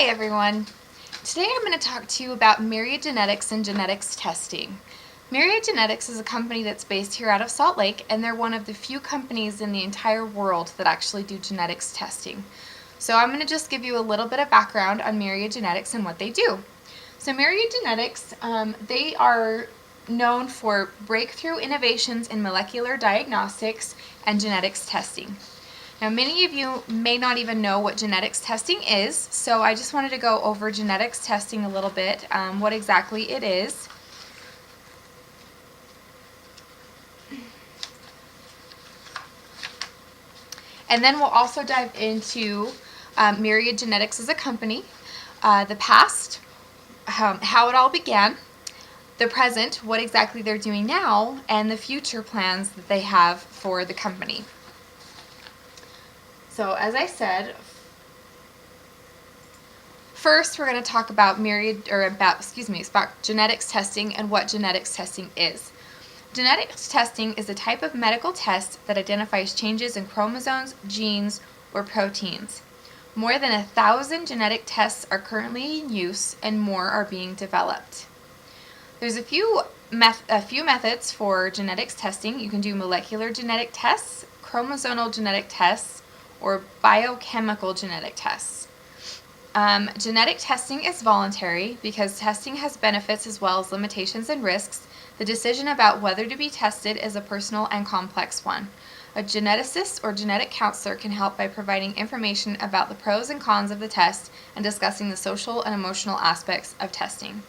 Hi everyone! Today I'm going to talk to you about Myriad Genetics and genetics testing. Myriad Genetics is a company that's based here out of Salt Lake, and they're one of the few companies in the entire world that actually do genetics testing. So I'm going to just give you a little bit of background on Myriad Genetics and what they do. So Myriad Genetics, they are known for breakthrough innovations in molecular diagnostics and genetics testing. Now, many of you may not even know what genetics testing is, so I just wanted to go over genetics testing a little bit, what exactly it is. And then we'll also dive into Myriad Genetics as a company, the past, how it all began, the present, what exactly they're doing now, and the future plans that they have for the company. So as I said, first we're going to talk about about genetics testing and what genetics testing is. Genetics testing is a type of medical test that identifies changes in chromosomes, genes, or proteins. More than 1,000 genetic tests are currently in use, and more are being developed. There's a few methods for genetics testing. You can do molecular genetic tests, chromosomal genetic tests, or biochemical genetic tests. Genetic testing is voluntary because testing has benefits as well as limitations and risks. The decision about whether to be tested is a personal and complex one. A geneticist or genetic counselor can help by providing information about the pros and cons of the test and discussing the social and emotional aspects of testing.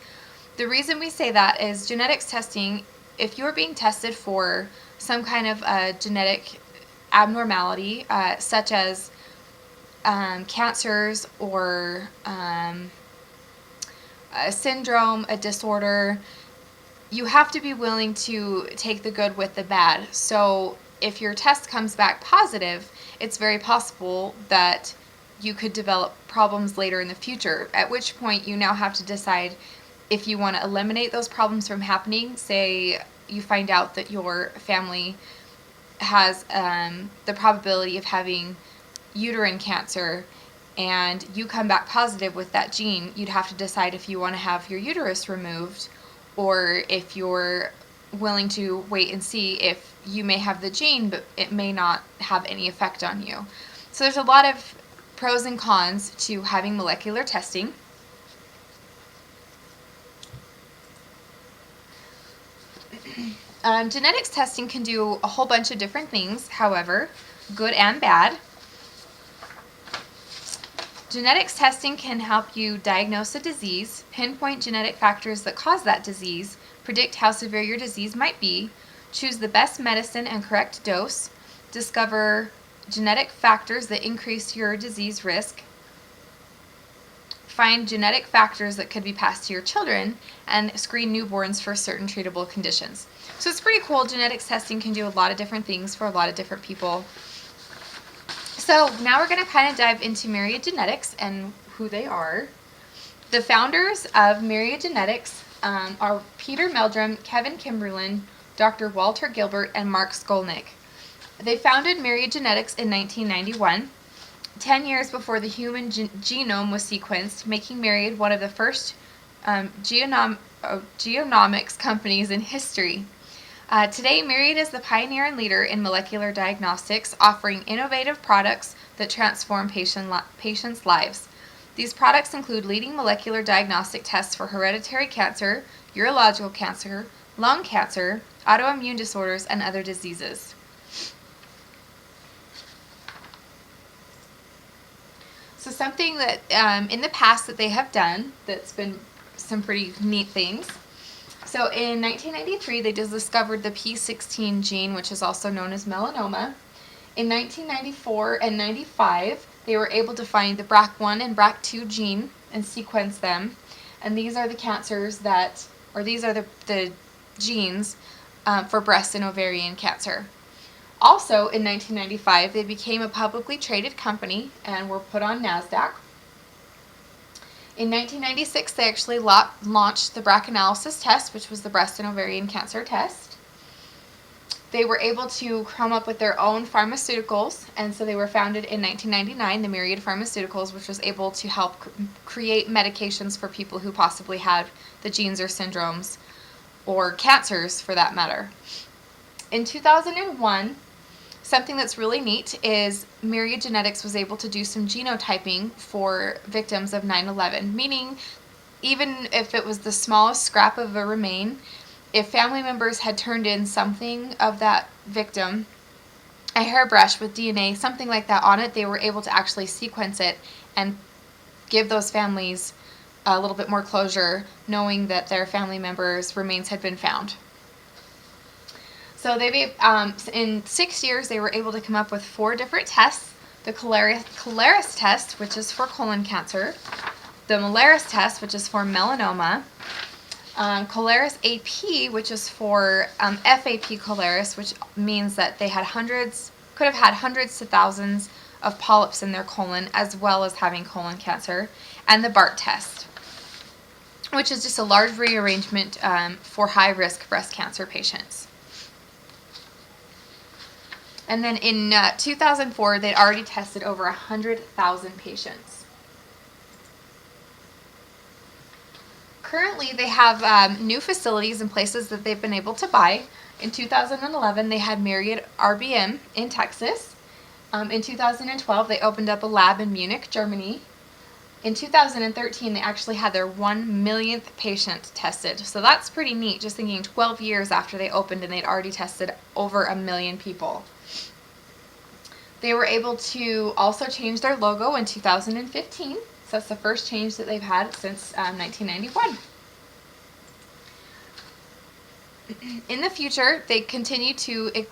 The reason we say that is genetics testing, if you're being tested for some kind of genetic abnormality, such as cancers or a syndrome, a disorder, you have to be willing to take the good with the bad. So if your test comes back positive, it's very possible that you could develop problems later in the future, at which point you now have to decide if you want to eliminate those problems from happening. Say you find out that your family has the probability of having uterine cancer and you come back positive with that gene, you'd have to decide if you want to have your uterus removed or if you're willing to wait and see if you may have the gene but it may not have any effect on you. So there's a lot of pros and cons to having molecular testing. Genetics testing can do a whole bunch of different things, however, good and bad. Genetics testing can help you diagnose a disease, pinpoint genetic factors that cause that disease, predict how severe your disease might be, choose the best medicine and correct dose, discover genetic factors that increase your disease risk, find genetic factors that could be passed to your children, and screen newborns for certain treatable conditions. So it's pretty cool. Genetics testing can do a lot of different things for a lot of different people. So now we're going to kind of dive into Myriad Genetics and who they are. The founders of Myriad Genetics are Peter Meldrum, Kevin Kimberlin, Dr. Walter Gilbert, and Mark Skolnick. They founded Myriad Genetics in 1991, 10 years before the human genome was sequenced, making Myriad one of the first genomics companies in history. Today, Myriad is the pioneer and leader in molecular diagnostics, offering innovative products that transform patients' lives. These products include leading molecular diagnostic tests for hereditary cancer, urological cancer, lung cancer, autoimmune disorders, and other diseases. So something that in the past that they have done that's been some pretty neat things. So in 1993, they just discovered the P16 gene, which is also known as melanoma. In 1994 and 95, they were able to find the BRCA1 and BRCA2 gene and sequence them. And these are the cancers these are the genes for breast and ovarian cancer. Also in 1995, they became a publicly traded company and were put on NASDAQ. In 1996, they actually launched the BRCA analysis test, which was the breast and ovarian cancer test. They were able to come up with their own pharmaceuticals, and so they were founded in 1999, the Myriad Pharmaceuticals, which was able to help create medications for people who possibly had the genes or syndromes, or cancers for that matter. In 2001, something that's really neat is Myriad Genetics was able to do some genotyping for victims of 9/11, meaning even if it was the smallest scrap of a remain, if family members had turned in something of that victim, a hairbrush with DNA, something like that on it, they were able to actually sequence it and give those families a little bit more closure, knowing that their family members' remains had been found. So in 6 years, they were able to come up with 4 different tests. The Colaris test, which is for colon cancer. The Malaris test, which is for melanoma. Colaris AP, which is for FAP Colaris, which means that they could have had hundreds to thousands of polyps in their colon, as well as having colon cancer. And the BART test, which is just a large rearrangement for high-risk breast cancer patients. And then in 2004, they'd already tested over 100,000 patients. Currently, they have new facilities and places that they've been able to buy. In 2011, they had Myriad RBM in Texas. In 2012, they opened up a lab in Munich, Germany. In 2013, they actually had their 1 millionth patient tested. So that's pretty neat, just thinking 12 years after they opened and they'd already tested over 1 million people. They were able to also change their logo in 2015. So that's the first change that they've had since 1991. In the future, they continue to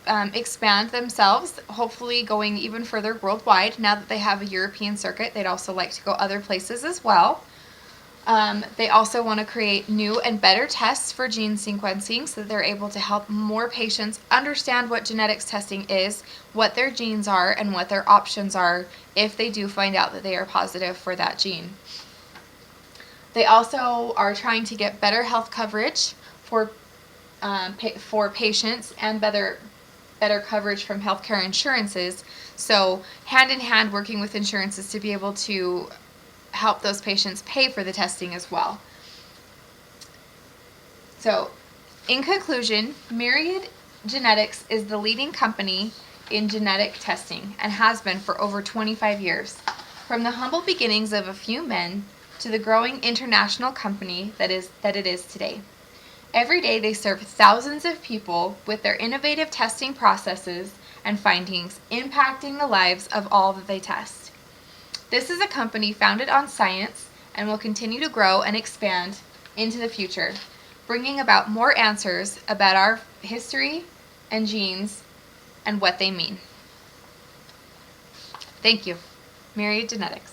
expand themselves, hopefully going even further worldwide. Now that they have a European circuit, they'd also like to go other places as well. They also want to create new and better tests for gene sequencing so that they're able to help more patients understand what genetics testing is, what their genes are, and what their options are if they do find out that they are positive for that gene. They also are trying to get better health coverage for patients and better coverage from healthcare insurances. So hand in hand working with insurances to be able to help those patients pay for the testing as well. So in conclusion, Myriad Genetics is the leading company in genetic testing and has been for over 25 years. From the humble beginnings of a few men to the growing international company that it is today. Every day they serve thousands of people with their innovative testing processes and findings impacting the lives of all that they test. This is a company founded on science and will continue to grow and expand into the future, bringing about more answers about our history and genes and what they mean. Thank you. Myriad Genetics.